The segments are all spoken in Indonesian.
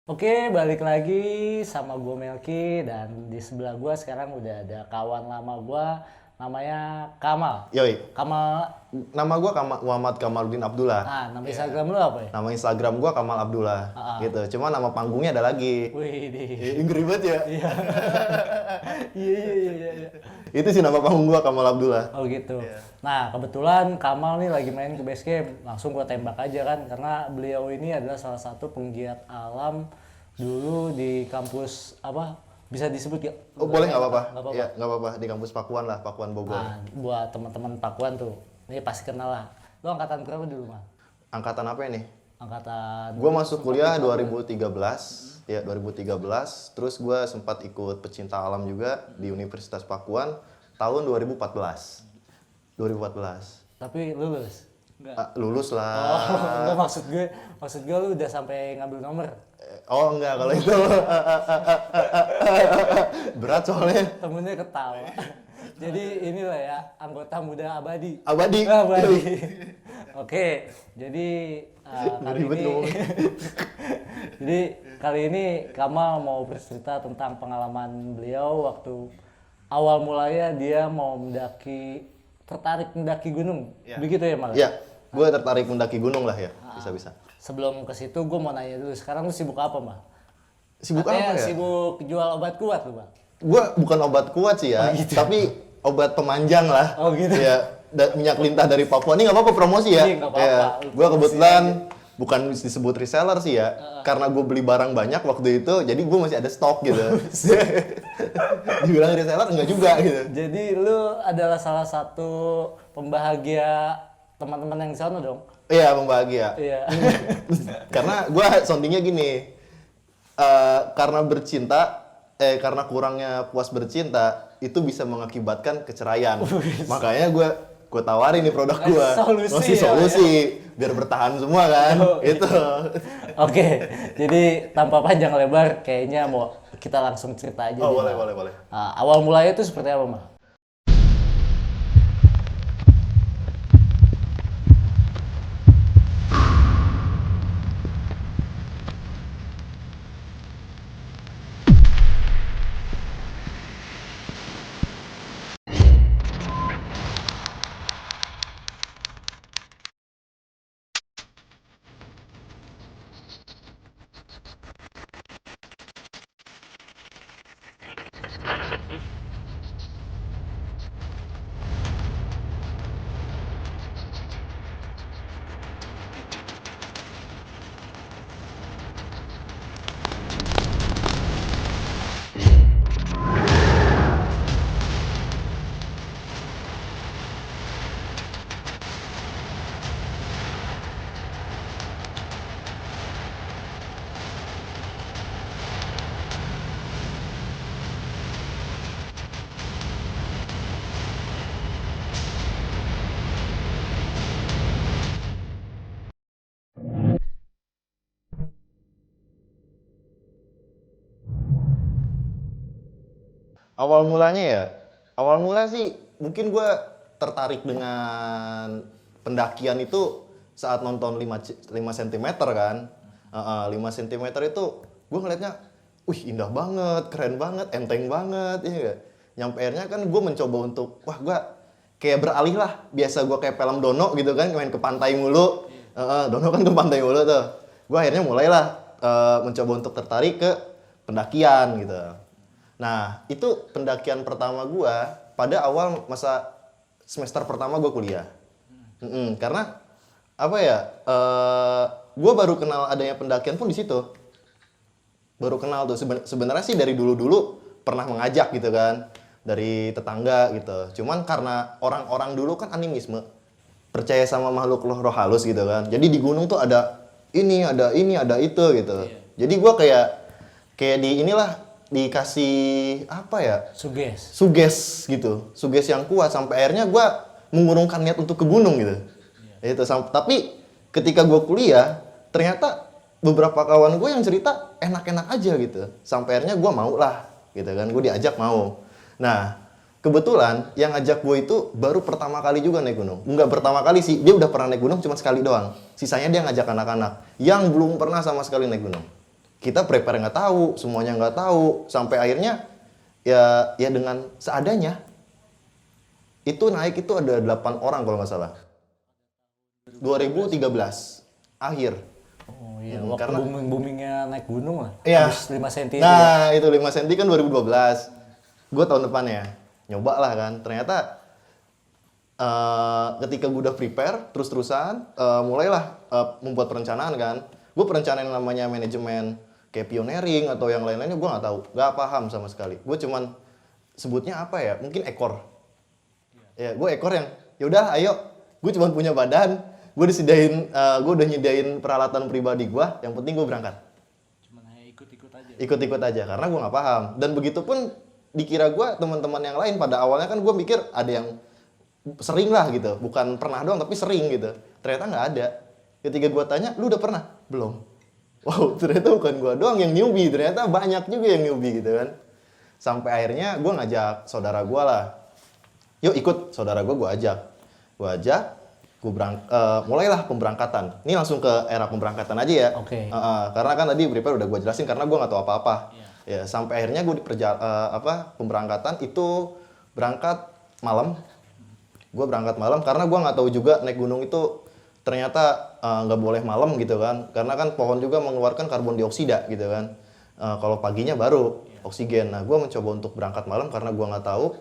Oke, balik lagi sama gue Melki dan di sebelah gue sekarang udah ada kawan lama gue namanya Kamal. Yoi, Kamal, nama gue Muhammad Kamaluddin Abdullah. nama Iya. Instagram lu apa ya? Nama Instagram gue Kamal Abdullah. Gitu. Cuma nama panggungnya ada lagi. Wih, Ngeri banget ya. iya, iya. Itu sih nama panggung gue Kamal Abdullah. Oh gitu. Nah, kebetulan Kamal nih lagi main ke base camp. Langsung gue tembak aja kan, karena beliau ini adalah salah satu penggiat alam dulu di kampus apa? Bisa disebut ya? Oh boleh nggak apa-apa? Nggak apa-apa. Iya nggak apa-apa di kampus Pakuan lah, Pakuan Bogor. Nah, buat teman-teman Pakuan tuh, ini pasti kenal lah. Lo angkatan berapa dulu, Mal? Angkatan apa ini? Angkatan Gue masuk kuliah 2013. Ya 2013. Terus gue sempat ikut pecinta alam juga di Universitas Pakuan tahun 2014. 2014. tapi lulus. Lulus Oh, lah. enggak maksud gue lu udah sampai ngambil nomor. Oh enggak kalau itu berat soalnya. Temennya ketawa. Jadi inilah ya, anggota muda abadi. Abadi. Abadi. Oke, jadi kali Ribet ini ngomongnya. jadi kali ini Kamal mau bercerita tentang pengalaman beliau waktu awal mulanya dia mau tertarik mendaki gunung. Ya. Begitu ya, Mal? Ya, gue tertarik mendaki gunung lah ya, bisa-bisa. Sebelum ke situ gue mau nanya dulu, sekarang lu sibuk apa, Mal? Sibuk Katanya apa ya? sibuk jual obat kuat lu, Bang. Gue bukan obat kuat sih ya, Oh, gitu. tapi obat pemanjang lah. Oh, gitu. Ya, minyak lintah dari Papua. Ini nggak apa-apa promosi ya. Iya, nggak apa-apa. Gue kebetulan bukan disebut reseller sih ya, karena gue beli barang banyak waktu itu, jadi gue masih ada stok gitu. Dibilang reseller enggak juga gitu. Jadi lu adalah salah satu pembahagia teman-teman yang di sana dong. Iya, membahagia. Iya. Karena gue soundingnya gini, karena karena kurangnya puas bercinta itu bisa mengakibatkan keceraian. Makanya gue tawarin nih produk gue, Solusi ya, solusi biar bertahan semua kan. Oh, Itu. Oke, jadi tanpa panjang lebar kayaknya mau kita langsung cerita aja. Oh deh, boleh Mal. boleh boleh. Awal mulanya itu seperti apa, Mal? Awal mula sih mungkin gue tertarik dengan pendakian itu saat nonton 5 cm kan. 5 cm itu gue ngeliatnya, wih indah banget, keren banget, enteng banget, ya nggak? Nyampe akhirnya kan gue mencoba untuk, wah gue kayak beralih lah. Biasa gue kayak film Dono gitu kan, main ke pantai mulu. Dono kan ke pantai mulu tuh. Gue akhirnya mulailah mencoba untuk tertarik ke pendakian gitu. Nah, itu pendakian pertama gua pada awal masa semester pertama gua kuliah. Karena apa ya? Gua baru kenal adanya pendakian pun di situ. Baru kenal tuh. Sebenarnya sih dari dulu-dulu pernah mengajak gitu kan, dari tetangga gitu. Cuman karena orang-orang dulu kan animisme, percaya sama makhluk roh halus gitu kan. Jadi di gunung tuh ada ini, ada itu gitu. Jadi gua kayak di inilah dikasih apa ya, suges gitu, suges yang kuat sampai akhirnya gue mengurungkan niat untuk ke gunung gitu. Itu tapi ketika gue kuliah ternyata beberapa kawan gue yang cerita enak-enak aja gitu, sampai akhirnya gue mau lah gitu kan, gue diajak mau. Nah kebetulan yang ngajak gue itu baru pertama kali juga naik gunung. Enggak pertama kali sih, dia udah pernah naik gunung cuma sekali doang, sisanya dia ngajak anak-anak yang belum pernah sama sekali naik gunung. Kita prepare nggak tahu, semuanya nggak tahu, sampai akhirnya ya dengan seadanya. Itu naik itu ada 8 orang kalau nggak salah. 2013 akhir. Oh iya, Hmm, waktu karena- boomingnya naik gunung lah. Iya. Habis 5 cm itu ya. Nah, itu 5 cm kan 2012. Gue tahun depannya. Nyoba lah kan. Ternyata ketika gue udah prepare, terus-terusan, mulailah membuat perencanaan kan. Gue perencanaan yang namanya manajemen kayak pioneering atau yang lain-lainnya gue nggak tahu. Nggak paham sama sekali. Gue cuman sebutnya apa ya, mungkin ekor. Ya, gue ekor yang, yaudah ayo, gue cuma punya badan, gue udah nyediain peralatan pribadi gue, yang penting gue berangkat. Cuman hanya ikut-ikut aja. Ikut-ikut aja, karena gue nggak paham. Dan begitu pun dikira gue, teman-teman yang lain, pada awalnya kan gue mikir ada yang sering lah gitu, bukan pernah doang, tapi sering gitu. Ternyata nggak ada. Ketika gue tanya, lu udah pernah? Belum. Wow, ternyata bukan gue doang yang newbie, ternyata banyak juga yang newbie gitu kan. Sampai akhirnya gue ngajak saudara gue lah, yuk ikut, saudara gue ajak, mulailah pemberangkatan. Ini langsung ke era pemberangkatan aja ya. Oke. Karena kan tadi prepare udah gue jelasin karena gue nggak tahu apa-apa. Ya sampai akhirnya gue pemberangkatan itu berangkat malam. Gue berangkat malam karena gue nggak tahu juga naik gunung itu ternyata nggak boleh malam gitu kan. Karena kan pohon juga mengeluarkan karbon dioksida gitu kan. Kalau paginya baru oksigen. Nah gue mencoba untuk berangkat malam karena gue nggak tahu.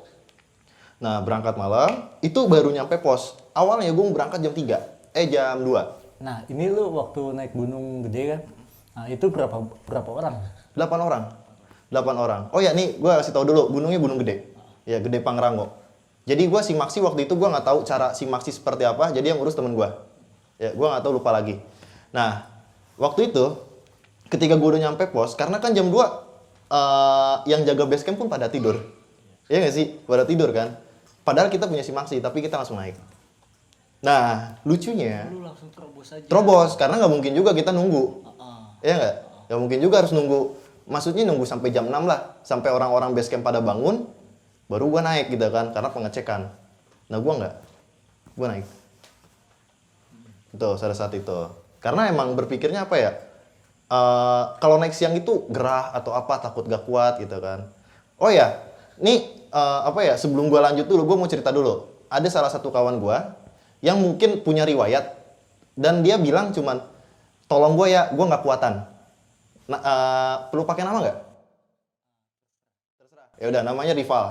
Nah, berangkat malam, itu baru nyampe pos. Awalnya gue berangkat jam 2. Nah, ini lu waktu naik gunung gede kan? Nah, itu berapa orang? 8 orang. 8 orang. Oh ya, nih gue kasih tahu dulu, gunungnya Gunung Gede. Ya, Gede Pangrango. Jadi gue simaksi waktu itu gue nggak tahu cara simaksi seperti apa, jadi yang urus temen gue. Ya, gue nggak tahu, lupa lagi. Nah, waktu itu, ketika gue udah nyampe pos, karena kan jam 2, yang jaga base camp pun pada tidur. Iya nggak sih? Pada tidur kan? Padahal kita punya simaksi, tapi kita langsung naik. Nah, lucunya, Lu langsung terobos aja. terobos, karena nggak mungkin juga kita nunggu. Iya nggak? Nggak mungkin juga harus nunggu. Maksudnya nunggu sampai jam 6 lah. Sampai orang-orang base camp pada bangun, baru gua naik gitu kan, karena pengecekan. Nah, gua nggak. Gua naik. Itu, pada saat itu. Karena emang berpikirnya apa ya, kalau naik siang itu gerah atau apa, takut gak kuat gitu kan. Oh ya, nih sebelum gua lanjut dulu, gua mau cerita dulu. Ada salah satu kawan gua yang mungkin punya riwayat dan dia bilang cuman, tolong gua ya, gua nggak kuatan. Nah, perlu pakai nama nggak? Terserah. Ya udah, namanya Rival.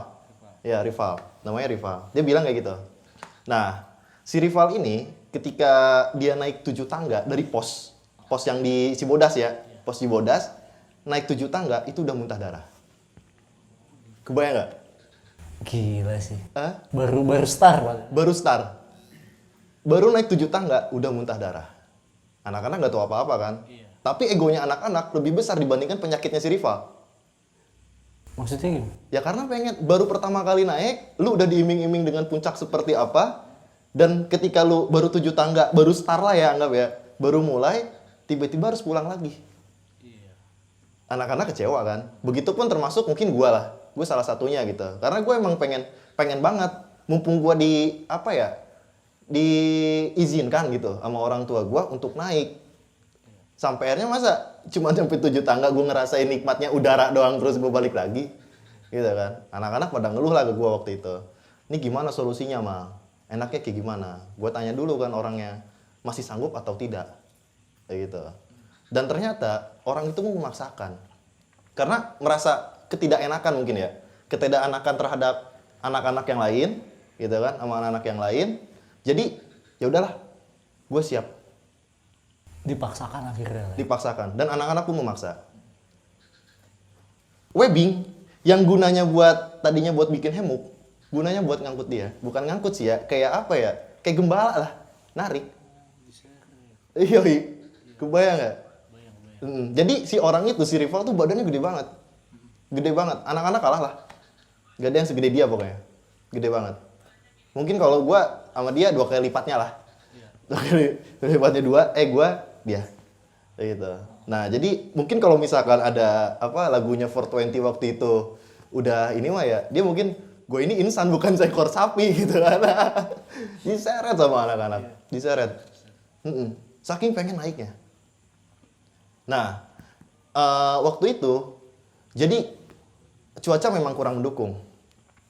Ya, Rival. Namanya Rival. Dia bilang kayak gitu. Nah, si Rival ini ketika dia naik 7 tangga dari pos yang di Cibodas ya, pos Cibodas, naik 7 tangga itu udah muntah darah. Kebayang nggak? Gila sih. Hah? Baru start, Pak. Baru start. Baru naik 7 tangga, udah muntah darah. Anak-anak nggak tahu apa-apa kan? Tapi egonya anak-anak lebih besar dibandingkan penyakitnya si Rival. Maksudnya gimana? Ya karena baru pertama kali naik, lu udah diiming-iming dengan puncak seperti apa, dan ketika lu baru 7 tangga, baru start lah ya anggap ya, baru mulai, tiba-tiba harus pulang lagi. Anak-anak kecewa kan? Begitupun termasuk mungkin gua lah. Gue salah satunya gitu. Karena gue emang pengen banget. Mumpung gue diizinkan gitu sama orang tua gue untuk naik. Sampai akhirnya masa cuma sampai 7 tangga gue ngerasain nikmatnya udara doang terus gue balik lagi. Gitu kan. Anak-anak pada ngeluh lah ke gue waktu itu. Ini gimana solusinya, Mal? Enaknya kayak gimana? Gue tanya dulu kan orangnya. Masih sanggup atau tidak? Kayak gitu. Dan ternyata orang itu memaksakan. Karena merasa ketidakenakan mungkin ya. Ketidakenakan terhadap anak-anak yang lain, gitu kan, sama anak-anak yang lain. Jadi, ya udahlah. Gue siap. Dipaksakan akhirnya. Dipaksakan dan anak-anak pun memaksa. Webbing yang gunanya tadinya buat bikin hemuk, gunanya buat ngangkut dia. Bukan ngangkut sih ya, kayak apa ya? Kayak gembala lah, narik. Iya, kebayang nggak? Jadi si orang itu, si Rival tuh badannya gede banget. Gede banget. Anak-anak kalah lah. Gak ada yang segede dia pokoknya. Gede banget. Mungkin kalau gua sama dia 2 kali lipatnya lah. 2 kali lipatnya dia. Kayak gitu. Nah, jadi mungkin kalau misalkan ada lagunya 420 waktu itu udah ini mah ya, dia mungkin gue ini insan bukan seekor sapi gitu kan. Diseret sama anak-anak. Diseret. Saking pengen naiknya. Nah, waktu itu jadi cuaca memang kurang mendukung.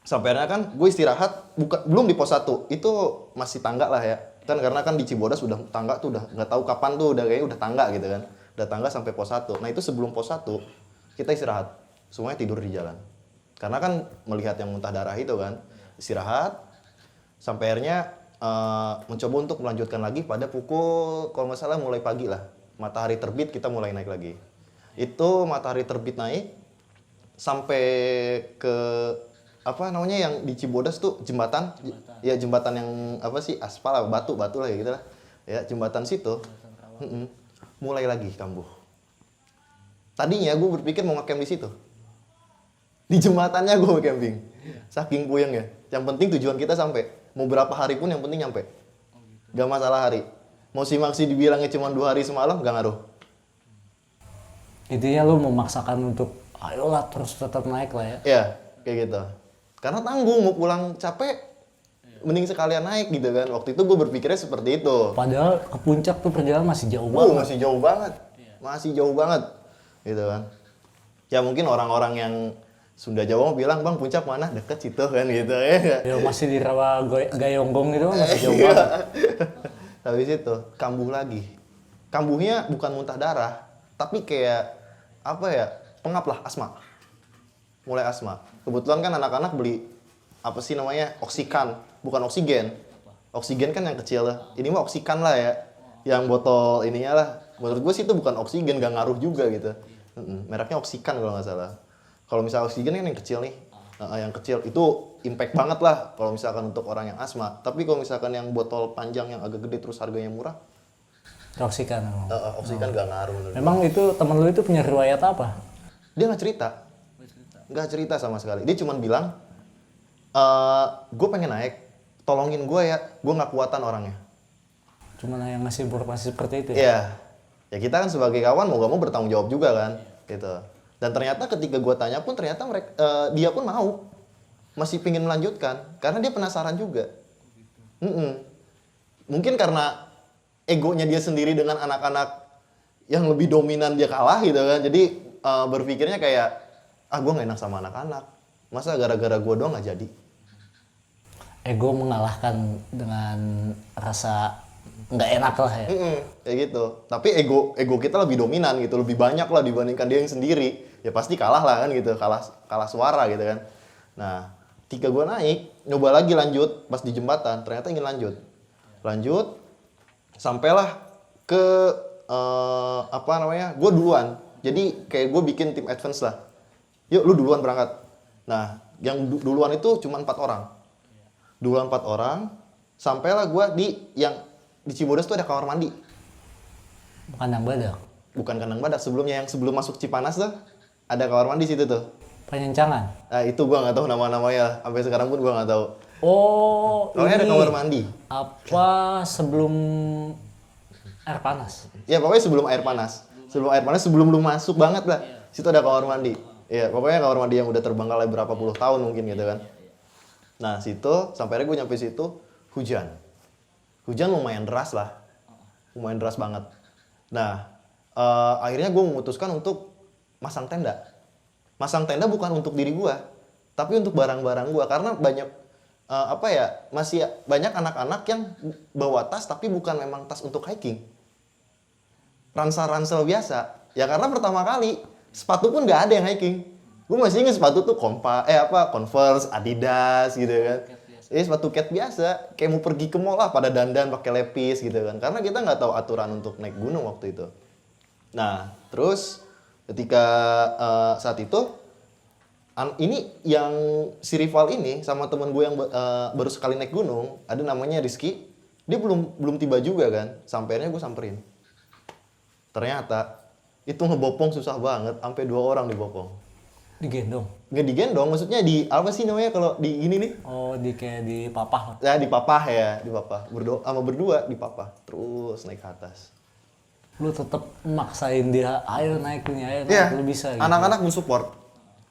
Sampai akhirnya kan gue istirahat, belum di pos 1, itu masih tangga lah ya. Kan karena kan di Cibodas udah tangga tuh udah nggak tahu kapan tuh udah kayaknya udah tangga gitu kan. Udah tangga sampai pos 1. Nah itu sebelum pos 1 kita istirahat, semuanya tidur di jalan. Karena kan melihat yang muntah darah itu kan, istirahat. Sampai akhirnya mencoba untuk melanjutkan lagi pada pukul, kalau nggak salah mulai pagi lah. Matahari terbit kita mulai naik lagi. Itu matahari terbit naik sampai ke apa namanya yang di Cibodas tuh jembatan. Ya jembatan yang apa sih aspal lah, batu lah ya gitu lah ya, jembatan situ. Mulai lagi kambuh. Tadinya gue berpikir mau ngecamp di situ, di jembatannya gue mau camping, saking puyeng ya. Yang penting tujuan kita sampai, mau berapa hari pun yang penting nyampe, gak masalah hari. Mau si Maksi dibilangnya cuma 2 hari semalam gak ngaruh. Intinya lu memaksakan untuk ayolah terus tetap naik lah ya. Ya kayak gitu. Karena tanggung, mau pulang capek, mending sekalian naik gitu kan. Waktu itu gue berpikirnya seperti itu. Padahal ke puncak tuh perjalanan masih jauh banget. Masih jauh banget. Masih jauh banget. Gitu kan. Ya mungkin orang-orang yang Sunda Jawa mau bilang, "Bang, puncak mana?" Deket situ kan gitu ya. Ya masih di rawa Gayonggong gitu masih jauh banget. Habis itu kambuh lagi. Kambuhnya bukan muntah darah, tapi kayak apa ya? Pengap lah, asma. Mulai asma. Kebetulan kan anak-anak beli apa sih namanya, oksikan, bukan oksigen. Oksigen kan yang kecil lah. Ini mah oksikan lah ya, yang botol ininya lah. Menurut gue sih itu bukan oksigen, gak ngaruh juga gitu. Mereknya oksikan kalau nggak salah. Kalau misalnya oksigen kan yang kecil nih, yang kecil itu impact banget lah kalau misalkan untuk orang yang asma. Tapi kalau misalkan yang botol panjang yang agak gede terus harganya murah, Oksikan memang. oksikan gak ngaruh. Memang itu temen lu itu punya riwayat apa? Dia nggak cerita. Nggak cerita sama sekali. Dia cuma bilang, gue pengen naik, tolongin gue ya, gue nggak kuatan orangnya. Cuman yang ngasih informasi seperti itu ya? Iya. Ya kita kan sebagai kawan mau gak mau bertanggung jawab juga kan, gitu. Dan ternyata ketika gue tanya pun ternyata dia pun mau, masih pingin melanjutkan, karena dia penasaran juga. Mungkin karena egonya dia sendiri dengan anak-anak yang lebih dominan dia kalah gitu kan, jadi berpikirnya kayak, gue gak enak sama anak-anak, masa gara-gara gue doang gak jadi. Ego mengalahkan dengan rasa nggak enak lah ya. Kayak gitu. Tapi ego kita lebih dominan gitu, lebih banyak lah dibandingkan dia yang sendiri. Ya pasti kalah lah kan gitu, kalah suara gitu kan. Nah, ketika gue naik, nyoba lagi lanjut pas di jembatan, ternyata ingin lanjut, sampailah ke apa namanya, gue duluan. Jadi kayak gue bikin tim advance lah. Yuk lu duluan berangkat. Nah, yang duluan itu cuma 4 orang. Duluan 4 orang, sampailah gue di Cibodas tuh ada kamar mandi. Kandang badak. Bukan kandang badak, sebelum masuk Cipanas tuh ada kamar mandi situ tuh. Penyencangan. Nah itu gua nggak tahu nama-namanya, sampai sekarang pun gua nggak tahu. Oh, Pokoknya ada ini kamar mandi. apa sebelum air panas? Ya pokoknya sebelum air panas. Sebelum lu masuk banget lah. Situ ada kamar mandi. Iya, pokoknya kamar mandi yang udah terbengkalai berapa puluh tahun mungkin gitu kan. Nah, situ sampai akhirnya gue nyampe situ hujan. Hujan lumayan deras lah. Lumayan deras banget. Nah, akhirnya gue memutuskan untuk masang tenda. Masang tenda bukan untuk diri gue, tapi untuk barang-barang gue, karena banyak masih banyak anak-anak yang bawa tas tapi bukan memang tas untuk hiking. Ransel-ransel biasa. Ya karena pertama kali sepatu pun nggak ada yang hiking. Gue masih ingat sepatu tuh Converse, Adidas gitu kan. Sepatu cat biasa, kayak mau pergi ke mall lah pada dandan pakai lepis gitu kan. Karena kita nggak tahu aturan untuk naik gunung waktu itu. Nah, terus ketika saat itu ini yang si rival ini sama temen gue yang baru sekali naik gunung, ada namanya Rizky, dia belum tiba juga kan. Sampainya gue samperin. Ternyata itu ngebopong susah banget, sampai 2 orang dibopong. Digendong? Nggak digendong, maksudnya di apa sih namanya kalau di ini nih? Oh, kayak di papah. Ya di papah. Berdua di papah, terus naik ke atas. Lu tetap maksain dia, ayo naik nih, ayo naik, Iya, lu bisa gitu. anak-anak mensupport.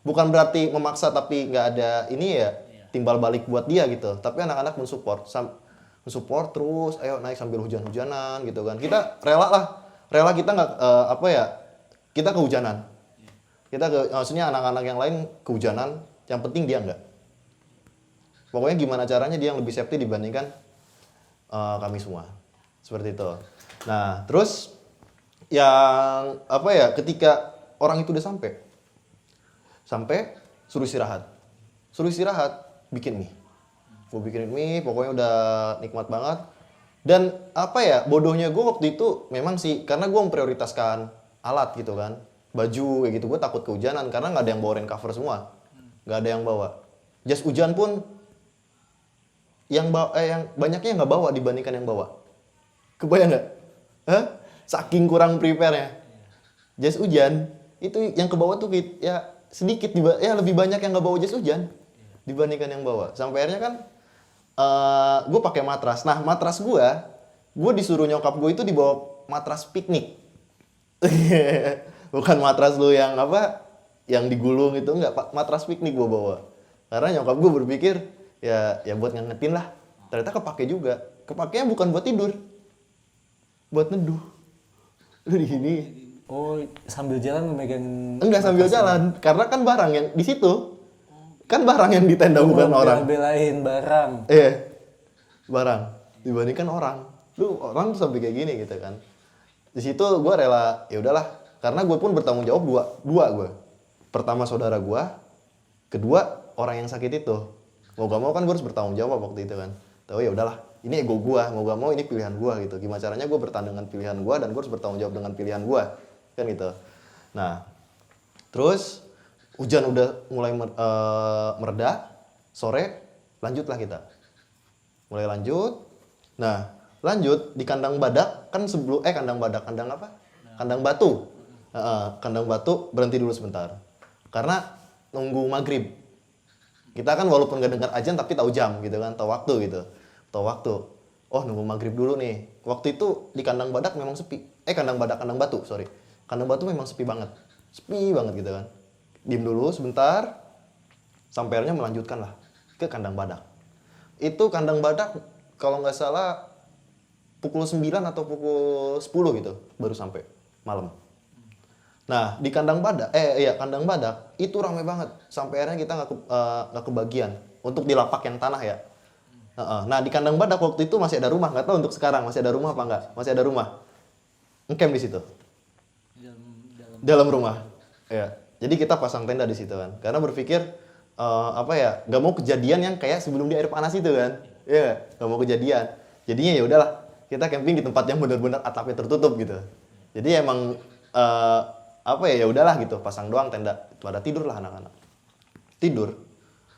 Bukan berarti memaksa tapi nggak ada ini ya, timbal balik buat dia gitu. Tapi anak-anak mensupport terus, ayo naik sambil hujan-hujanan gitu kan. Kita rela kita nggak kita kehujanan. Maksudnya anak-anak yang lain kehujanan, yang penting dia enggak. Pokoknya gimana caranya dia yang lebih safety dibandingkan kami semua. Seperti itu. Nah, terus yang apa ya, ketika orang itu udah sampai suruh istirahat. Bikin mie. Gue bikinin mie, pokoknya udah nikmat banget. Dan apa ya, bodohnya gue waktu itu memang sih, karena gue memprioritaskan alat gitu kan. Baju kayak gitu, gue takut kehujanan karena nggak ada yang bawa rain cover semua. Nggak ada yang bawa. Jas hujan pun yang banyaknya nggak bawa dibandingkan yang bawa. Kebayang nggak? Hah? Saking kurang prepare-nya. Jas hujan itu yang ke bawah tuh ya sedikit, ya lebih banyak yang nggak bawa jas hujan dibandingkan yang bawa. Sampai akhirnya kan gue pakai matras. Nah, matras gue disuruh nyokap gue itu dibawa matras piknik. Bukan matras lu yang apa, yang digulung itu, enggak, Pak. Matras piknik gue bawa. Karena nyokap gue berpikir ya buat ngangetin lah. Ternyata kepake juga. Kepakainya bukan buat tidur, buat neduh. Lu di sini. Oh, sambil jalan memegang. Enggak sambil jalan, karena kan barang yang di situ. Kan barang yang di tenda, bukan orang. Belain barang. Barang dibandingkan orang. Lu orang tuh sampai kayak gini gitu kan. Di situ gue rela, ya udahlah, karena gue pun bertanggung jawab dua gue. Pertama saudara gue, kedua orang yang sakit itu. Mau gak mau kan gue harus bertanggung jawab waktu itu kan. Tahu ya udahlah, ini ego gue, mau gak mau ini pilihan gue gitu. Gimana caranya gue bertahan dengan pilihan gue dan gue harus bertanggung jawab dengan pilihan gue, kan gitu. Nah, terus hujan udah mulai mereda, sore lanjutlah kita. Mulai lanjut. Nah, lanjut di kandang badak kan kandang apa? Kandang batu. Kandang batu berhenti dulu sebentar. Karena nunggu maghrib. Kita kan walaupun gak dengar azan tapi tahu jam gitu kan, tahu waktu gitu. Tahu waktu. Oh, nunggu maghrib dulu nih. Waktu itu di kandang badak memang sepi. Kandang batu, sorry. Kandang batu memang sepi banget. Sepi banget gitu kan. Diem dulu sebentar. Sampai akhirnya melanjutkan lah ke kandang badak. Itu kandang badak kalau nggak salah pukul 9 atau pukul 10 gitu baru sampai malam. Nah, di kandang badak itu ramai banget. Sampai akhirnya kita nggak kebagian untuk di lapak yang tanah ya. Nah, di kandang badak waktu itu masih ada rumah, nggak tahu untuk sekarang masih ada rumah apa nggak? Masih ada rumah. Ngecamp di situ. Dalam rumah. Ya. Jadi kita pasang tenda di situ kan. Karena berpikir nggak mau kejadian yang kayak sebelum di air panas itu kan. Iya, nggak mau kejadian. Jadinya ya udahlah, kita camping di tempat yang benar-benar atapnya tertutup gitu. Jadi emang ya udahlah gitu, pasang doang tenda. Pada tidur lah anak-anak. Tidur.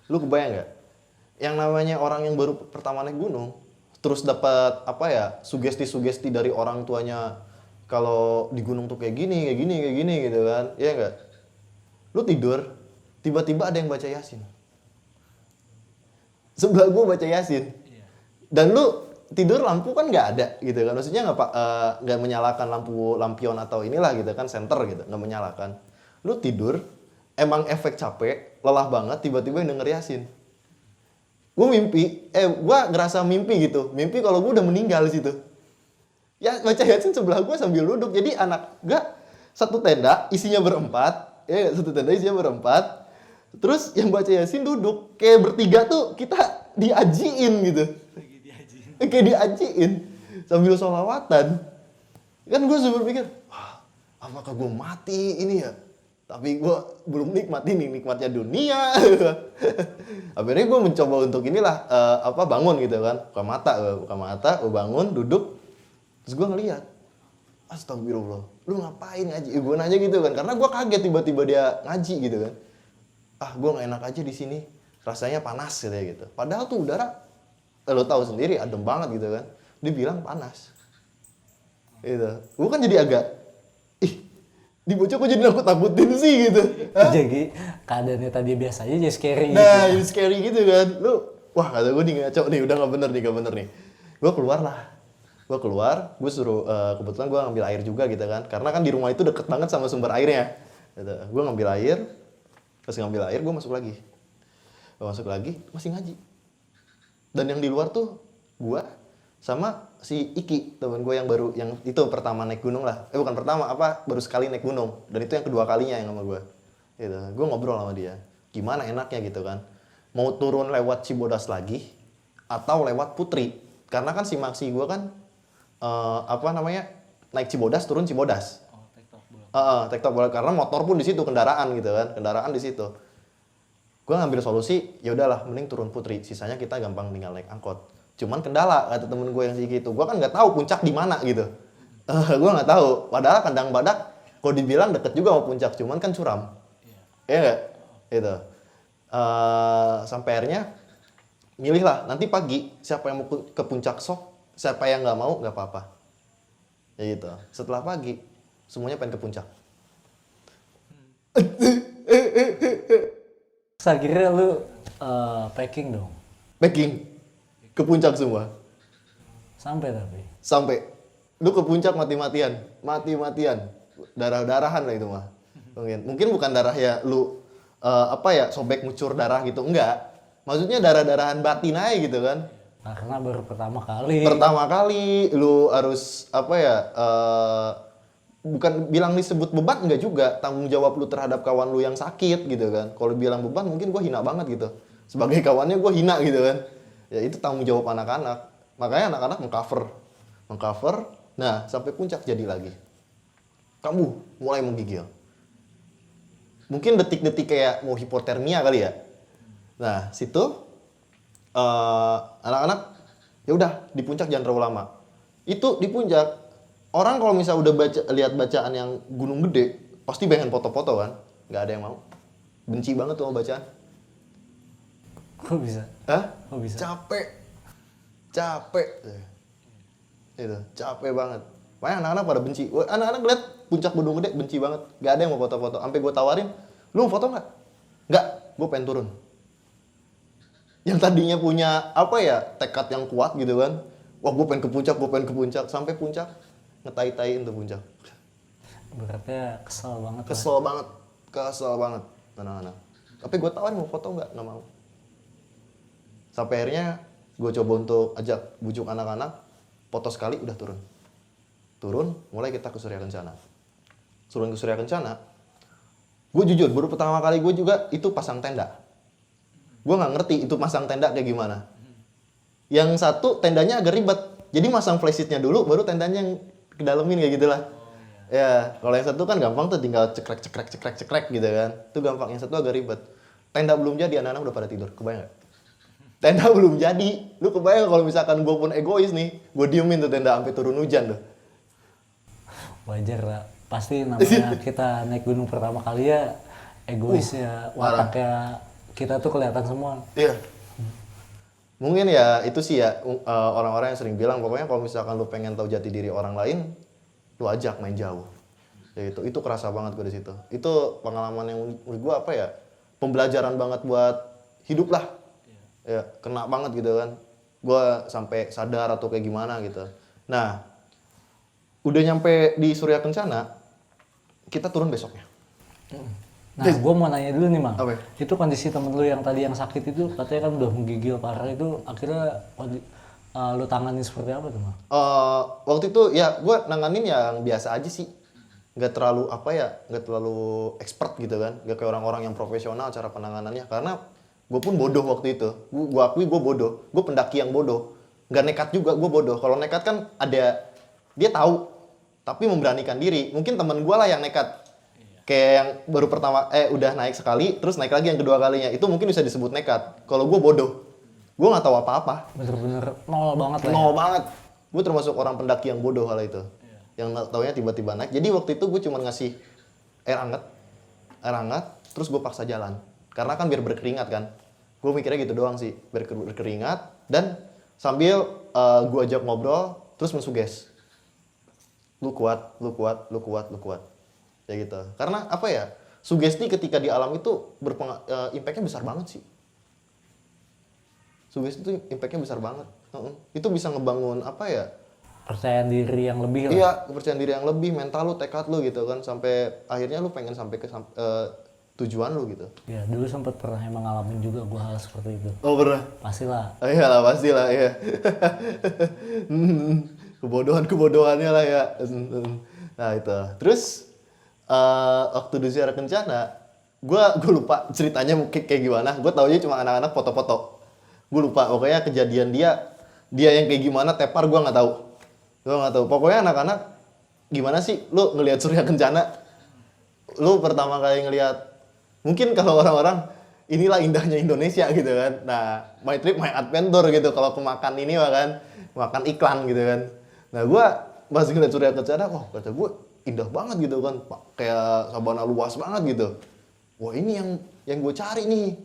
Lu kebayang nggak? Yang namanya orang yang baru pertama naik gunung, terus dapat sugesti-sugesti dari orang tuanya kalau di gunung tuh kayak gini gitu kan. Iya nggak? Lu tidur, tiba-tiba ada yang baca Yasin. Sebelah gua baca Yasin. Dan lu tidur lampu kan nggak ada gitu kan, maksudnya nggak menyalakan lampion atau inilah gitu kan, senter gitu, nggak menyalakan. Lu tidur, emang efek capek, lelah banget, tiba-tiba yang denger Yasin. Gue ngerasa mimpi gitu, mimpi kalau gue udah meninggal di situ. Ya baca Yasin sebelah gue sambil duduk, jadi satu tenda isinya berempat, terus yang baca Yasin duduk, kayak bertiga tuh kita diajiin gitu. Kayak diajiin sambil sholawatan. Kan gue sempat pikir, apakah gue mati ini ya? Tapi gue belum nikmatnya dunia. Akhirnya gue mencoba untuk bangun gitu kan. Buka mata, gue bangun, duduk. Terus gue ngeliat, astagfirullah, lu ngapain ngaji? Gue nanya gitu kan, karena gue kaget tiba-tiba dia ngaji gitu kan. Gue gak enak aja di sini, rasanya panas gitu. Padahal tuh udara, lo tahu sendiri adem banget gitu kan. Dia bilang panas. Gitu. Gue kan jadi agak di bocah kok jadi nakut-nakutin sih gitu. Jadi keadaannya tadi biasa aja jadi scary gitu. Nah, jadi scary gitu kan. Kata gue nih ngaco nih, udah gak bener nih. Gue keluar, gue suruh, kebetulan gue ngambil air juga gitu kan. Karena kan di rumah itu deket banget sama sumber airnya. Gitu. Gue ngambil air, gue masuk lagi. Masih ngaji. Dan yang di luar tuh gue sama si Iki, temen gue yang baru, yang itu pertama naik gunung lah. Bukan pertama, baru sekali naik gunung. Dan itu yang kedua kalinya yang sama gue. Gitu. Gue ngobrol sama dia. Gimana enaknya gitu kan. Mau turun lewat Cibodas lagi, atau lewat Putri. Karena kan si Maxi gue kan, naik Cibodas, turun Cibodas. Tektok bolak. Karena motor pun di situ, kendaraan gitu kan. Kendaraan di situ. Gue ngambil solusi, ya udahlah, mending turun Putri. Sisanya kita gampang tinggal naik angkot. Cuman kendala, kata temen gue yang gitu. Gue kan nggak tahu puncak di mana gitu. Gue nggak tahu. Padahal Kandang Badak, kalau dibilang deket juga sama puncak, cuman kan curam. Iya nggak? Gitu. Sampai akhirnya milih lah. Nanti pagi siapa yang mau ke puncak sok, siapa yang nggak mau nggak apa-apa. Ya gitu. Setelah pagi semuanya pengen ke puncak. Terus akhirnya lu packing dong. Packing ke puncak semua. Sampai lu ke puncak mati-matian, darah-darahan lah itu mah. Mungkin bukan darah ya lu sobek ngucur darah gitu, enggak. Maksudnya darah-darahan batin aja gitu kan. Karena baru pertama kali. Pertama kali lu harus bukan bilang disebut beban enggak juga, tanggung jawab lu terhadap kawan lu yang sakit gitu kan. Kalau bilang beban mungkin gue hina banget gitu. Sebagai kawannya gue hina gitu kan. Ya itu tanggung jawab anak-anak. Makanya anak-anak mengcover. Nah, sampai puncak jadi lagi. Kamu mulai menggigil. Mungkin detik-detik kayak mau hipotermia kali ya. Nah, situ anak-anak ya udah di puncak jangan terlalu lama. Itu di puncak orang kalau misalnya udah lihat bacaan yang gunung gede, pasti pengen foto-foto kan? Nggak ada yang mau. Benci banget tuh sama bacaan. Kok bisa? Hah? Kok bisa? Capek. Itu, capek banget. Makanya anak-anak pada benci. Anak-anak lihat puncak gunung gede benci banget. Nggak ada yang mau foto-foto. Sampai gue tawarin, lu mau foto nggak? Nggak, gue pengen turun. Yang tadinya punya tekad yang kuat gitu kan. Wah, gue pengen ke puncak. Sampai puncak, ngetai-taiin tuh puncak. Berarti kesel banget. Kesel banget anak-anak. Tapi gue tawarin mau foto nggak mau. Sampai akhirnya gue coba untuk ajak bujuk anak-anak, foto sekali udah turun, mulai kita ke Surya Kencana. Gue jujur baru pertama kali gue juga itu pasang tenda. Gue nggak ngerti itu pasang tenda kayak gimana. Yang satu tendanya agak ribet, jadi masang flysheet-nya dulu, baru tendanya yang kedalamin kayak gitulah. Ya, kalau yang satu kan gampang tuh, tinggal cekrek gitu kan. Itu gampang, yang satu agak ribet. Tenda belum jadi, anak-anak udah pada tidur, kebayang gak? Tenda belum jadi, lu kebayang kalau misalkan gue pun egois nih, gue diemin tuh tenda sampai turun hujan tuh. Wajar lah, pasti namanya kita naik gunung pertama kali ya, egois ya, wataknya kita tuh kelihatan semua. Iya. Mungkin ya itu sih ya orang-orang yang sering bilang pokoknya kalau misalkan lu pengen tahu jati diri orang lain, lu ajak main jauh. Ya itu kerasa banget gue di situ. Itu pengalaman yang menurut gue pembelajaran banget buat hidup lah. Ya, kena banget gitu kan. Gue sampai sadar atau kayak gimana gitu. Nah, udah nyampe di Surya Kencana, kita turun besoknya. Nah, gue mau nanya dulu nih, Mang. Apa? Itu kondisi temen lu yang tadi yang sakit itu katanya kan udah menggigil parah itu, akhirnya lu tanganin seperti apa tuh, Mang? Waktu itu ya gue nanganin yang biasa aja sih. Nggak terlalu expert gitu kan. Nggak kayak orang-orang yang profesional cara penanganannya. Karena gue pun bodoh waktu itu. Gue akui gue bodoh. Gue pendaki yang bodoh. Nggak nekat juga, gue bodoh. Kalau nekat kan dia tahu, tapi memberanikan diri. Mungkin temen gue lah yang nekat. Kayak yang baru pertama, udah naik sekali, terus naik lagi yang kedua kalinya. Itu mungkin bisa disebut nekat. Kalau gue bodoh. Gue nggak tahu apa-apa. Bener-bener nol banget lah. Nol banget. Gue termasuk orang pendaki yang bodoh hal itu. Yang taunya tiba-tiba naik. Jadi waktu itu gue cuma ngasih air hangat, terus gue paksa jalan. Karena kan biar berkeringat kan. Gue mikirnya gitu doang sih, biar berkeringat. Dan sambil gue ajak ngobrol, terus mensuges. Lu kuat. Ya gitu. Karena sugesti ketika di alam itu impact-nya besar banget sih. Sugesti itu impact-nya besar banget. Itu bisa ngebangun Percayaan diri yang lebih lah. Iya, kepercayaan diri yang lebih, mental lu, tekad lu gitu kan. Sampai akhirnya lu pengen sampai ke tujuan lu gitu. Ya dulu sempat pernah emang ngalamin juga gue hal seperti itu. Oh pernah? Pastilah. Oh, iyalah pastilah ya. Kebodohannya lah ya. Nah itu. Terus waktu di Ziarah Kencana, gue lupa ceritanya kayak gimana. Gue taunya cuma anak-anak foto-foto. Gue lupa pokoknya kejadian dia yang kayak gimana tepar gue nggak tahu. Pokoknya anak-anak gimana sih lu ngelihat Surya Kencana? Lu pertama kali ngelihat, mungkin kalau orang-orang inilah indahnya Indonesia gitu kan. Nah, my trip my adventure gitu kalau kemakan ini kan, makan iklan gitu kan. Nah, gua pas ngeliat Surya Kencana, wah kata gue indah banget gitu kan, kayak sabana luas banget gitu. Wah ini yang gue cari nih,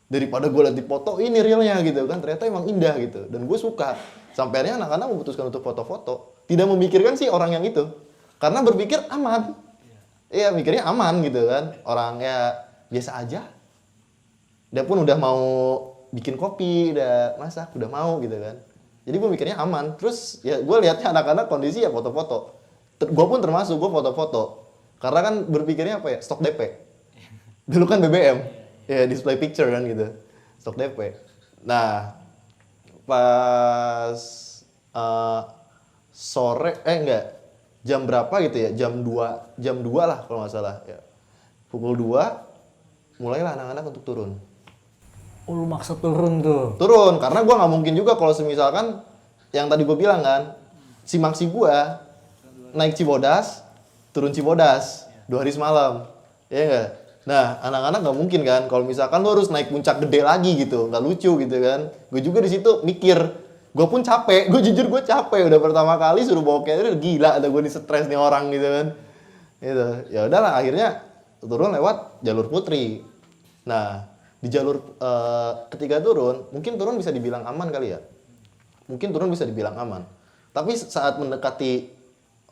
daripada gue liat di foto ini realnya gitu kan, ternyata emang indah gitu. Dan gue suka. Sampai akhirnya anak-anak memutuskan untuk foto-foto, tidak memikirkan sih orang yang itu, karena berpikir aman. Iya mikirnya aman gitu kan, orangnya biasa aja. Dia pun udah mau bikin kopi, udah masak, udah mau gitu kan. Jadi gue mikirnya aman. Terus ya gue lihatnya anak-anak kondisi ya foto-foto. Gue pun termasuk, gue foto-foto. Karena kan berpikirnya apa ya, stok DP. Dulu kan BBM, ya display picture kan gitu, stok DP. Nah pas sore, jam berapa gitu ya, jam 2 lah kalau nggak salah ya. Pukul 2 mulailah anak-anak untuk turun. Oh lu maksa turun tuh? Turun, karena gue nggak mungkin juga kalau semisalkan yang tadi gue bilang kan, si maksi gue naik Cibodas, turun Cibodas 2 hari semalam, ya nggak? Nah anak-anak nggak mungkin kan, kalau misalkan lu harus naik puncak gede lagi gitu, nggak lucu gitu kan. Gue juga di situ mikir, gue pun capek, gue jujur gue capek, udah pertama kali suruh bawa carrier, gila ada gue di stres nih orang gitu kan. Gitu. Ya udahlah akhirnya turun lewat jalur Putri. Nah di jalur ketika turun, mungkin turun bisa dibilang aman kali ya. Mungkin turun bisa dibilang aman. Tapi saat mendekati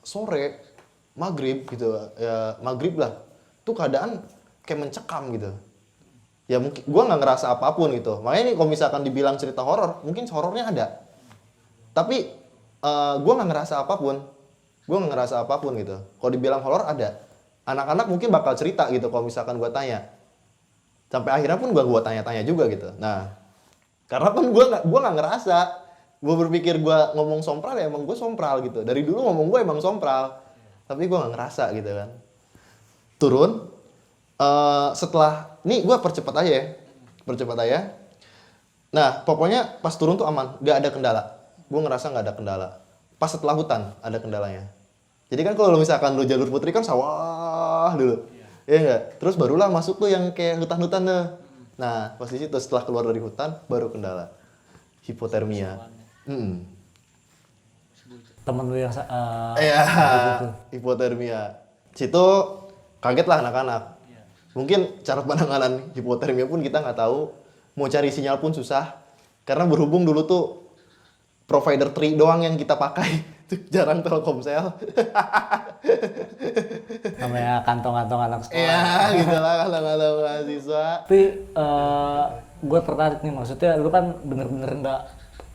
sore, maghrib gitu ya, maghrib lah, tuh keadaan kayak mencekam gitu. Ya mungkin gue nggak ngerasa apapun gitu. Makanya nih kalau misalkan dibilang cerita horor, mungkin horornya ada. Tapi gue nggak ngerasa apapun. Gue nggak ngerasa apapun gitu. Kalau dibilang horor ada. Anak-anak mungkin bakal cerita gitu kalau misalkan gue tanya. Sampai akhirnya pun gue tanya-tanya juga gitu. Nah, karena kan gue nggak ngerasa. Gue berpikir gue ngomong sompral ya emang gue sompral gitu. Dari dulu ngomong gue emang sompral. Tapi gue nggak ngerasa gitu kan. Turun. Setelah, nih gue percepat aja. Nah, pokoknya pas turun tuh aman. Gak ada kendala. Gue ngerasa nggak ada kendala. Pas setelah hutan ada kendalanya. Jadi kan kalau misalkan lu jalur Putri kan sawah dulu, ya nggak. Terus barulah masuk tuh yang kayak hutan-hutan tuh. Nah pas di situ setelah keluar dari hutan baru kendala hipotermia. Temen lu yang Iya, gitu. hipotermia. Situ kaget lah anak-anak. Mungkin cara penanganan hipotermia pun kita nggak tahu. Mau cari sinyal pun susah. Karena berhubung dulu tuh provider Tri doang yang kita pakai. Jarang Telkomsel. Namanya kantong-kantong anak sekolah. Iya, gitu lah kantong-kantong mahasiswa. Tapi gue tertarik nih, maksudnya lu kan bener-bener nggak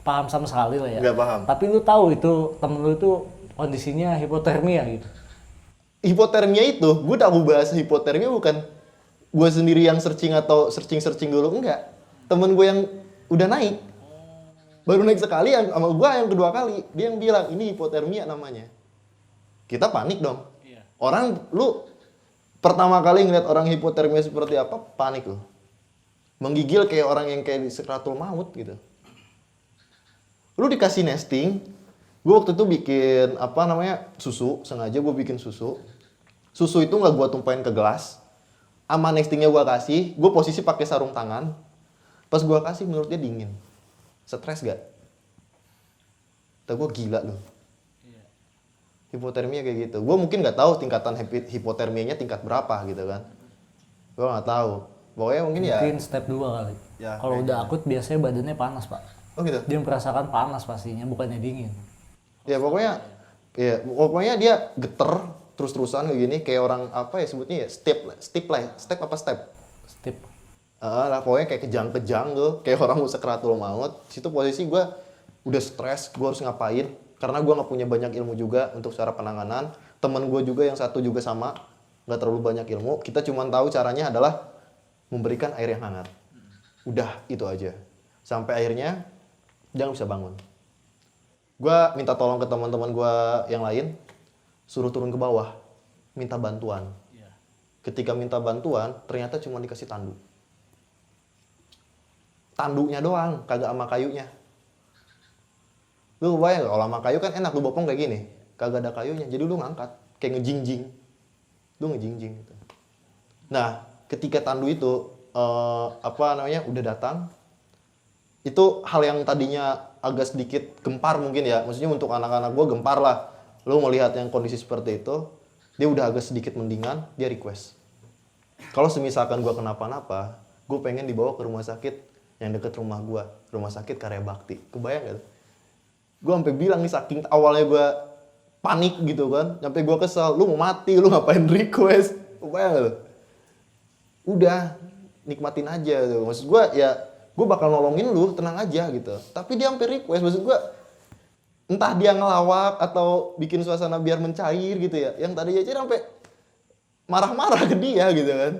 paham sama sekali lah ya. Nggak paham. Tapi lu tahu itu temen lu itu kondisinya hipotermia gitu. Hipotermia itu, gue tahu bahasa hipotermia bukan gue sendiri yang searching atau searching dulu, enggak. Temen gue yang udah naik, baru naik sekali, yang sama gue yang kedua kali, dia yang bilang ini hipotermia namanya. Kita panik dong. Orang, lu pertama kali ngeliat orang hipotermia seperti apa, panik lu. Menggigil kayak orang yang kayak di sakratul maut gitu. Lu dikasih nesting, gue waktu itu bikin susu, sengaja gue bikin susu. Susu itu nggak gue tumpahin ke gelas, sama nestingnya gue kasih, gue posisi pakai sarung tangan. Pas gue kasih menurut dia dingin. Stres gak? Tapi gue gila loh. Hipotermia kayak gitu. Gue mungkin nggak tahu tingkatan hipotermianya tingkat berapa gitu kan. Gue nggak tahu. Pokoknya mungkin step 2 kali. Ya, kalau udah akut biasanya badannya panas pak. Oh gitu. Dia merasakan panas pastinya, bukannya dingin. Ya pokoknya dia geter terus-terusan kayak gini, kayak orang apa ya sebutnya ya, step apa step? Step. Lah pokoknya kayak kejang-kejang tuh, kayak orang mau sakratul maut. Situ posisi gue udah stres, gue harus ngapain? Karena gue nggak punya banyak ilmu juga untuk cara penanganan. Temen gue juga yang satu juga sama, nggak terlalu banyak ilmu. Kita cuma tahu caranya adalah memberikan air yang hangat. Udah itu aja. Sampai akhirnya dia nggak bisa bangun. Gue minta tolong ke teman-teman gue yang lain, suruh turun ke bawah, minta bantuan. Ketika minta bantuan, ternyata cuma dikasih tandu. Tandunya doang, kagak sama kayunya. Lu bayang kalau sama kayu kan enak, lu bopong kayak gini. Kagak ada kayunya, jadi lu ngangkat. Kayak ngejingjing. Lu ngejingjing gitu. Nah, ketika tandu itu, udah datang, itu hal yang tadinya agak sedikit gempar mungkin ya. Maksudnya untuk anak-anak gue gempar lah. Lu melihat yang kondisi seperti itu, dia udah agak sedikit mendingan, dia request. Kalau semisalkan gue kenapa-napa, gue pengen dibawa ke rumah sakit yang deket rumah gue, rumah sakit Karya Bakti. Kebayang gak? Gue sampai bilang nih, saking awalnya gue panik gitu kan, sampai gue kesel, lu mau mati, lu ngapain request? Kebayang gak? Udah, nikmatin aja tuh. Maksud gue ya, gue bakal nolongin lu, tenang aja gitu. Tapi dia sampai request, maksud gue, entah dia ngelawak atau bikin suasana biar mencair gitu ya. Yang tadi aja sampai marah-marah ke dia gitu kan.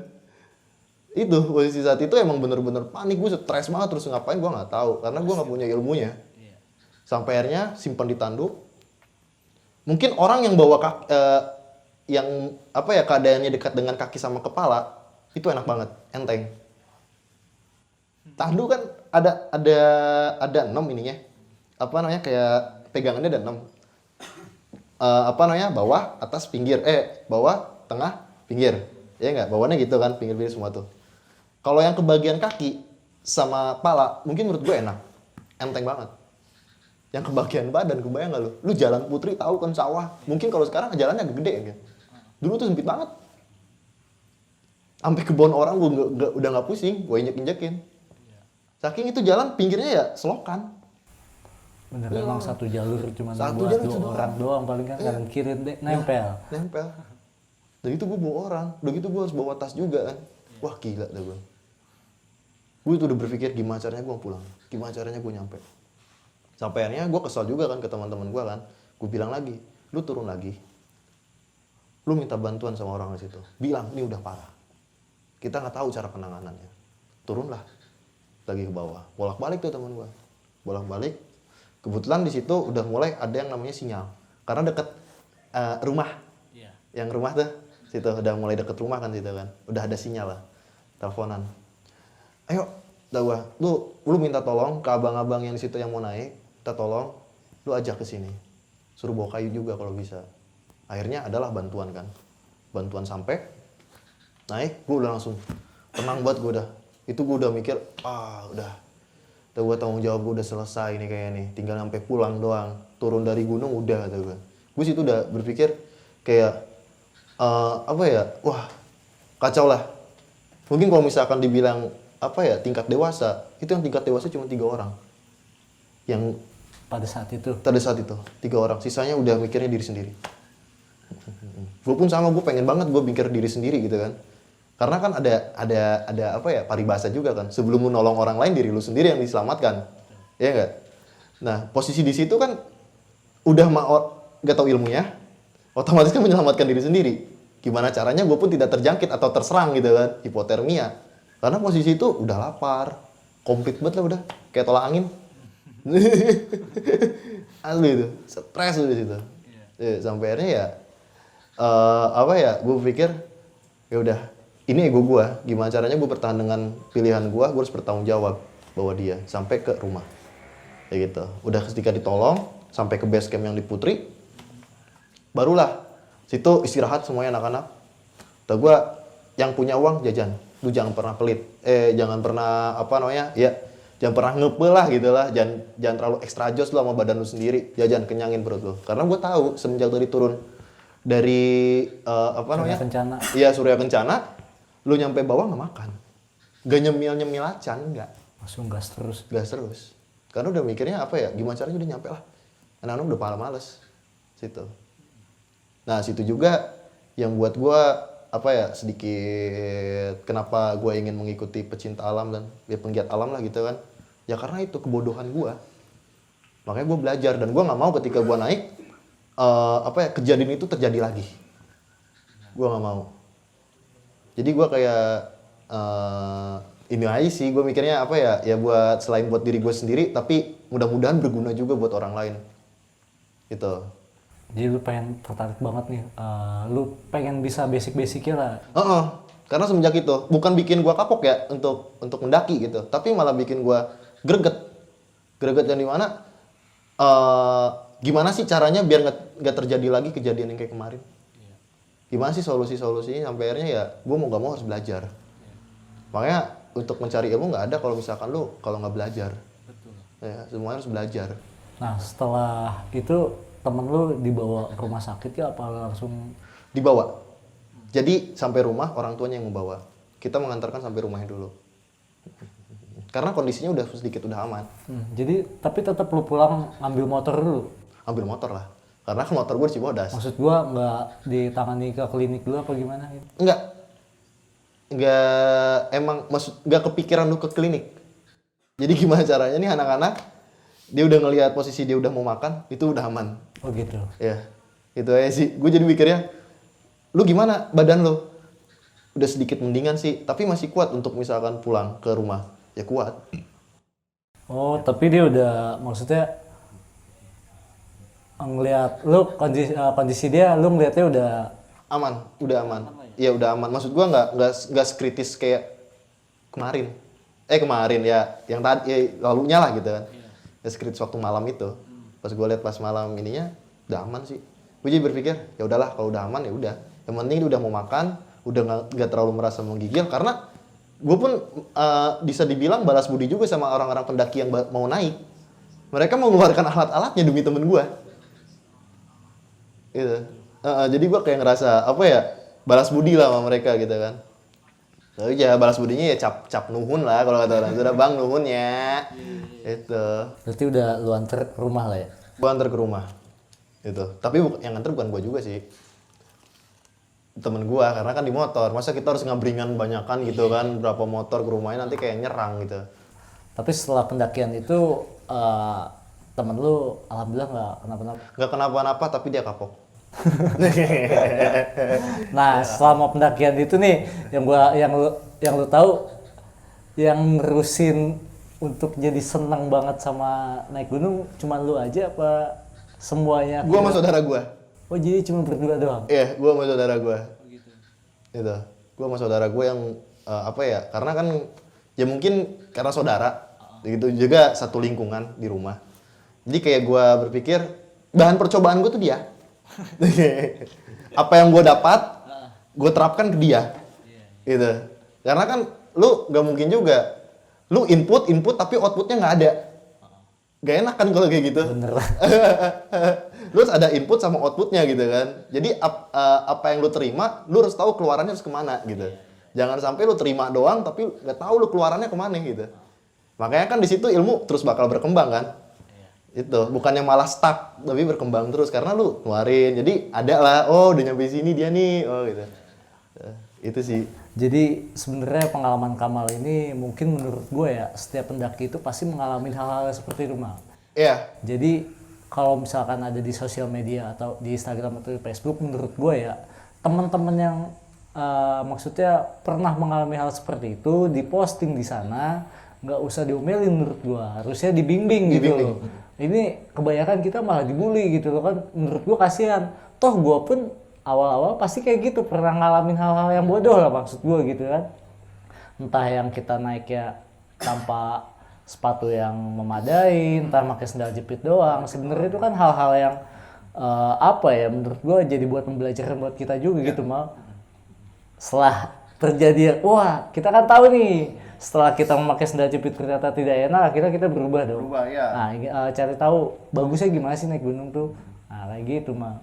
Itu posisi saat itu emang bener-bener panik, gue stres banget, terus ngapain gue nggak tahu karena gue nggak punya ilmunya. Sampai akhirnya simpan di tanduk. Mungkin orang yang bawa keadaannya dekat dengan kaki sama kepala itu enak banget, enteng. Tandu kan ada 6 ininya. Kayak pegangannya ada 6. Bawah, atas, pinggir. Bawah, tengah, pinggir. Ya nggak? Bawahnya gitu kan, pinggir-pinggir semua tuh. Kalau yang ke bagian kaki sama pala, mungkin menurut gue enak. Enteng banget. Yang ke bagian badan, kebayang nggak lu? Lu jalan Putri tahu kan sawah. Mungkin kalau sekarang jalannya agak gede gitu. Dulu tuh sempit banget. Sampai kebun orang gue udah nggak pusing, gue injek-injekin. Saking itu jalan pinggirnya ya selokan. Bener, emang satu jalur cuma Satu buat jalur 2 orang doang paling kan, kanan kiri nempel. Nempel. Udah gitu gue bawa orang, udah gitu gue harus bawa tas juga kan. Wah gila dah gue. Gue tuh udah berpikir gimana caranya gue pulang, gimana caranya gue nyampe. Sampai akhirnya gue kesal juga kan ke teman-teman gue kan. Gue bilang lagi, lu turun lagi. Lu minta bantuan sama orang di situ. Bilang, ini udah parah. Kita nggak tahu cara penanganannya. Turunlah lagi ke bawah. Bolak-balik tuh teman gue. Bolak-balik. Kebetulan di situ udah mulai ada yang namanya sinyal. Karena deket rumah. Yang rumah tuh, situ udah mulai deket rumah kan situ kan. Udah ada sinyal lah. Teleponan. Ayo, dah gua. Lu minta tolong ke abang-abang yang di situ yang mau naik. Minta tolong, lu ajak ke sini. Suruh bawa kayu juga kalau bisa. Akhirnya adalah bantuan kan. Bantuan sampai naik, gue udah langsung tenang banget gue udah. Itu gue udah mikir, udah gue tanggung jawab gue udah selesai nih kayaknya nih. Tinggal sampai pulang doang. Turun dari gunung udah kata gue. Gue situ udah berpikir kayak wah kacau lah. Mungkin kalau misalkan dibilang tingkat dewasa, itu yang tingkat dewasa cuma 3 orang. Yang Pada saat itu 3 orang. Sisanya udah mikirnya diri sendiri. Gue pun sama, gue pengen banget gue mikir diri sendiri gitu kan. Karena kan ada paribasa juga kan. Sebelum lu nolong orang lain, diri lu sendiri yang diselamatkan. Iya enggak? Nah, posisi di situ kan udah gak tahu ilmunya, otomatis kan menyelamatkan diri sendiri. Gimana caranya gue pun tidak terjangkit atau terserang gitu kan, hipotermia. Karena posisi itu udah lapar, komplit banget lah udah, kayak tolak angin. Asli itu, stres udah di situ. Sampai akhirnya gue pikir ya udah, ini ego gue, gimana caranya gue bertahan dengan pilihan gue harus bertanggung jawab bawa dia sampai ke rumah. Kayak gitu. Udah ketika ditolong sampai ke base camp yang di Putri, barulah situ istirahat semuanya anak-anak. Gue yang punya uang jajan, lu jangan pernah pelit, jangan pernah jangan pernah ngepel lah gitu lah, jangan terlalu extra jos lu sama badan lu sendiri, jajan kenyangin perut lu. Karena gue tahu semenjak tadi turun dari Surya Kencana. Iya, Surya Kencana, lu nyampe bawah nggak makan, gak nyemil acan, nggak. Langsung gas terus. Karena udah mikirnya gimana caranya udah nyampe lah. Anak-anak udah males situ. Nah situ juga yang buat gue sedikit kenapa gue ingin mengikuti pecinta alam dan penggiat alam lah gitu kan. Ya karena itu kebodohan gue. Makanya gue belajar dan gue nggak mau ketika gue naik kejadian itu terjadi lagi. Gue nggak mau. Jadi gue kayak ini aja sih, gue mikirnya apa ya, ya buat selain buat diri gue sendiri, tapi mudah-mudahan berguna juga buat orang lain. Gitu. Jadi lu pengen tertarik banget nih, lu pengen bisa basic-basicnya lah. Karena semenjak itu, bukan bikin gue kapok ya untuk mendaki gitu, tapi malah bikin gue greget. Greget yang dimana, gimana sih caranya biar nggak terjadi lagi kejadian yang kayak kemarin. Gimana sih solusi-solusinya, sampai akhirnya ya gue mau gak mau harus belajar. Makanya untuk mencari ilmu nggak ada kalau misalkan lu kalau nggak belajar. Betul. Ya, semuanya harus belajar. Nah setelah itu temen lu dibawa ke rumah sakit ya apa langsung? Dibawa. Jadi sampai rumah orang tuanya yang membawa. Kita mengantarkan sampai rumahnya dulu. Karena kondisinya udah sedikit udah aman. Jadi tapi tetap lu pulang ngambil motor dulu? Ambil motor lah. Karena motor gue di Cibodas. Maksud gua nggak ditangani ke klinik dulu apa gimana gitu? Enggak kepikiran lu ke klinik. Jadi gimana caranya nih anak-anak, dia udah ngelihat posisi dia udah mau makan, itu udah aman. Oh gitu. Ya, itu aja sih. Gue jadi mikirnya, lu gimana badan lu? Udah sedikit mendingan sih, tapi masih kuat untuk misalkan pulang ke rumah. Ya kuat. Oh tapi dia udah maksudnya ngelihat lu kondisi dia, lu ngeliatnya udah Aman, udah aman. Iya udah aman. Maksud gua nggak sekritis kayak kemarin. Kemarin ya, yang tadi ya, lalunya lah gitu kan. Ya sekritis waktu malam itu. Pas gua lihat pas malam ininya, udah aman sih. Gue jadi berpikir, ya udahlah kalau udah aman ya udah. Yang penting dia udah mau makan, udah nggak terlalu merasa menggigil karena gue pun bisa dibilang balas budi juga sama orang-orang pendaki yang mau naik. Mereka mengeluarkan alat-alatnya demi temen gue. Gitu. Jadi gue kayak ngerasa apa ya, balas budi lah sama mereka gitu kan. So, ya balas budinya ya cap nuhun lah kalau kata orang. Sudah bang nuhunnya. Itu. berarti udah lu anter ke rumah lah ya? Gue antar ke rumah. Itu. Tapi yang antar bukan gue juga sih. Temen gue karena kan di motor. Masa kita harus ngabringan banyakan gitu kan, berapa motor ke rumahnya nanti kayak nyerang gitu. Tapi setelah pendakian itu temen lu alhamdulillah nggak kenapa-napa? Nggak kenapa-napa tapi dia kapok. Nah selama pendakian itu nih yang lu tahu yang nerusin untuk jadi senang banget sama naik gunung cuma lu aja apa semuanya? Gue sama saudara gue. Oh jadi cuma berdua doang? Iya, gue sama saudara gue. Gitu. Gue sama saudara gue yang apa ya? Karena kan ya mungkin karena saudara, gitu juga satu lingkungan di rumah. Jadi kayak gue berpikir bahan percobaan gue tuh dia. Apa yang gue dapat, gue terapkan ke dia. Gitu. Karena kan lu gak mungkin juga, lu input tapi outputnya nggak ada. Gak enak kan kalau kayak gitu. Bener. Lu harus ada input sama outputnya gitu kan. Jadi apa yang lu terima, lu harus tahu keluarannya harus kemana gitu. Jangan sampai lu terima doang tapi nggak tahu lu keluarannya kemana gitu. Makanya kan di situ ilmu terus bakal berkembang kan. Itu bukannya malah stuck tapi berkembang terus karena lu keluarin. Jadi ada lah, oh udah nyampe sini dia nih, oh gitu. Itu sih. Jadi sebenarnya pengalaman Kamal ini mungkin menurut gue ya setiap pendaki itu pasti mengalami hal-hal seperti itu Mal. Iya. Jadi kalau misalkan ada di sosial media atau di Instagram atau di Facebook, menurut gue ya teman-teman yang maksudnya pernah mengalami hal seperti itu diposting di sana, nggak usah diomelin menurut gue, harusnya dibimbing gitu loh. Ini kebanyakan kita malah dibully gitu loh kan, menurut gue kasihan. Toh gue pun awal-awal pasti kayak gitu, pernah ngalamin hal-hal yang bodoh lah maksud gue gitu kan. Entah yang kita naik ya tanpa sepatu yang memadai, entah pakai sendal jepit doang. Sebenarnya itu kan hal-hal yang apa ya menurut gue jadi buat pembelajaran buat kita juga gitu Mal. Setelah terjadi, wah kita kan tahu nih setelah kita memakai sendal jepit ternyata tidak enak, akhirnya kita berubah dong. Ya. Nah cari tahu bagusnya gimana sih naik gunung tuh. Nah kayak gitu Mal.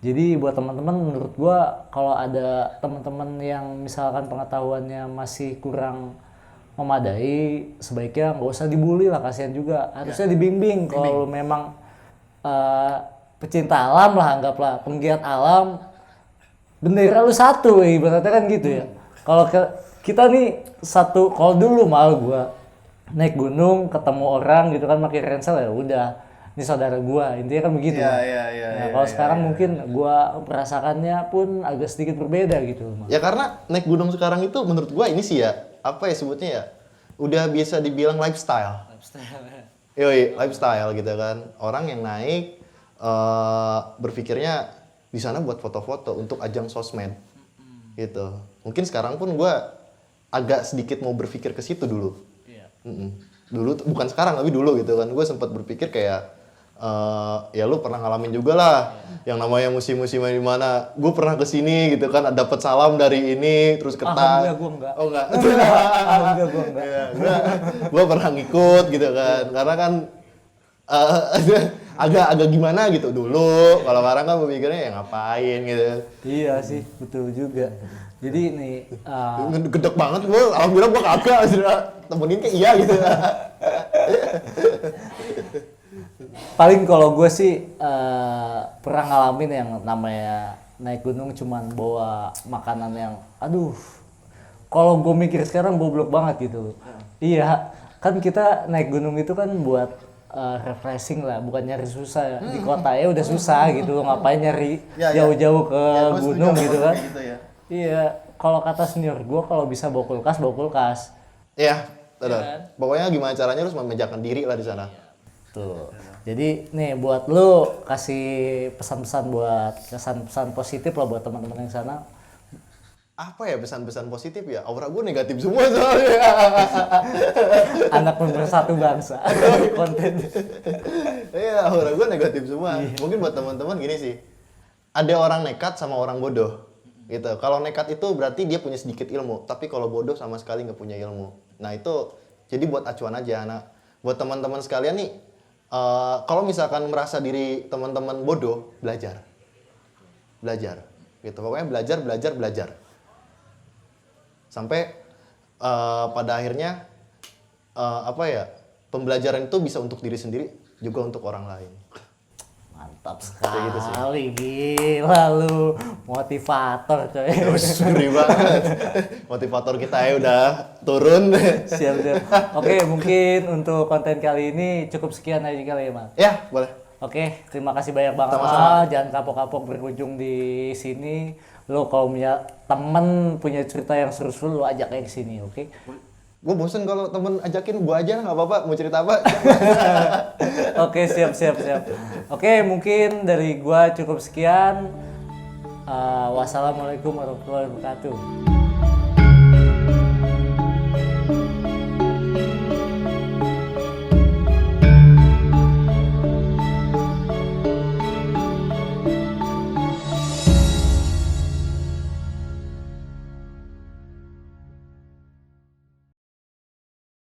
Jadi buat teman-teman menurut gua kalau ada teman-teman yang misalkan pengetahuannya masih kurang memadai, sebaiknya nggak usah dibully lah, kasihan juga. Harusnya dibimbing. Kalau memang pecinta alam lah, anggaplah penggiat alam, bendera lu satu, ibaratnya kan gitu ya. Kalau kita nih satu, kalau dulu mal gua naik gunung ketemu orang gitu kan pakai ransel ya udah ini saudara gua, intinya kan begitu. Mas. Nah, kalau sekarang mungkin gua merasakannya pun agak sedikit berbeda gitu, Mas. Ya karena naik gunung sekarang itu menurut gua ini sih ya, apa ya sebutnya ya, udah bisa dibilang lifestyle. Yoi, lifestyle gitu kan. Orang yang naik berpikirnya di sana buat foto-foto untuk ajang sosmed. Gitu. Mungkin sekarang pun gua agak sedikit mau berpikir ke situ dulu. Dulu bukan sekarang tapi dulu gitu kan. Gue sempat berpikir kayak ya lu pernah ngalamin juga lah yang namanya musim-musim di mana gue pernah kesini gitu kan, dapat salam dari ini terus ketat. Alhamdulillah gue enggak. Oh enggak. Alhamdulillah gue enggak. Ya, gue pernah ngikut gitu kan, karena kan agak gimana gitu dulu. Kalau sekarang kan berpikirnya ya ngapain gitu. Iya sih, betul juga. Jadi nih Gedek banget gue, alhamdulillah gue kagak temenin kayak iya gitu. paling kalau gue sih pernah ngalamin yang namanya naik gunung cuman bawa makanan yang aduh, kalau gue mikir sekarang goblok banget gitu. Iya, kan kita naik gunung itu kan buat refreshing lah, bukan nyari susah ya. Di kota ya udah susah gitu, ngapain nyari jauh-jauh ke gunung gitu kan. Iya, kalau kata senior gue kalau bisa bawa kulkas, bawa kulkas. Iya, benar. Pokoknya gimana caranya lu harus memanjakan diri lah di sana. Tuh. Jadi nih buat lu kasih pesan-pesan buat kesan-pesan positif lah buat teman-teman yang sana. Apa ya pesan-pesan positif ya? Aura gue negatif semua soalnya. Anak pemersatu bangsa. Konten. Iya, aura gue negatif semua. Mungkin buat teman-teman gini sih. Ada orang nekat sama orang bodoh. Gitu. Kalau nekat itu berarti dia punya sedikit ilmu, tapi kalau bodoh sama sekali nggak punya ilmu. Nah itu jadi buat acuan aja. Nah, buat teman-teman sekalian nih, kalau misalkan merasa diri teman-teman bodoh, belajar, gitu. Pokoknya belajar. Sampai pada akhirnya apa ya, pembelajaran itu bisa untuk diri sendiri juga untuk orang lain. Mantap sekali, gila lu motivator coy. Ngeri banget. Motivator kita ya udah turun. Siap. Oke, mungkin untuk konten kali ini cukup sekian aja kali ya, Mas. Ya, boleh. Oke, terima kasih banyak banget. Sama-sama. Jangan kapok-kapok berkunjung di sini. Lo kalau punya temen punya cerita yang seru-seru, lo ajak aja ke sini, oke? Gue bosen kalau temen ajakin, gue aja nggak apa-apa, mau cerita apa. Oke, siap. Oke, mungkin dari gua cukup sekian. Wassalamualaikum warahmatullahi wabarakatuh.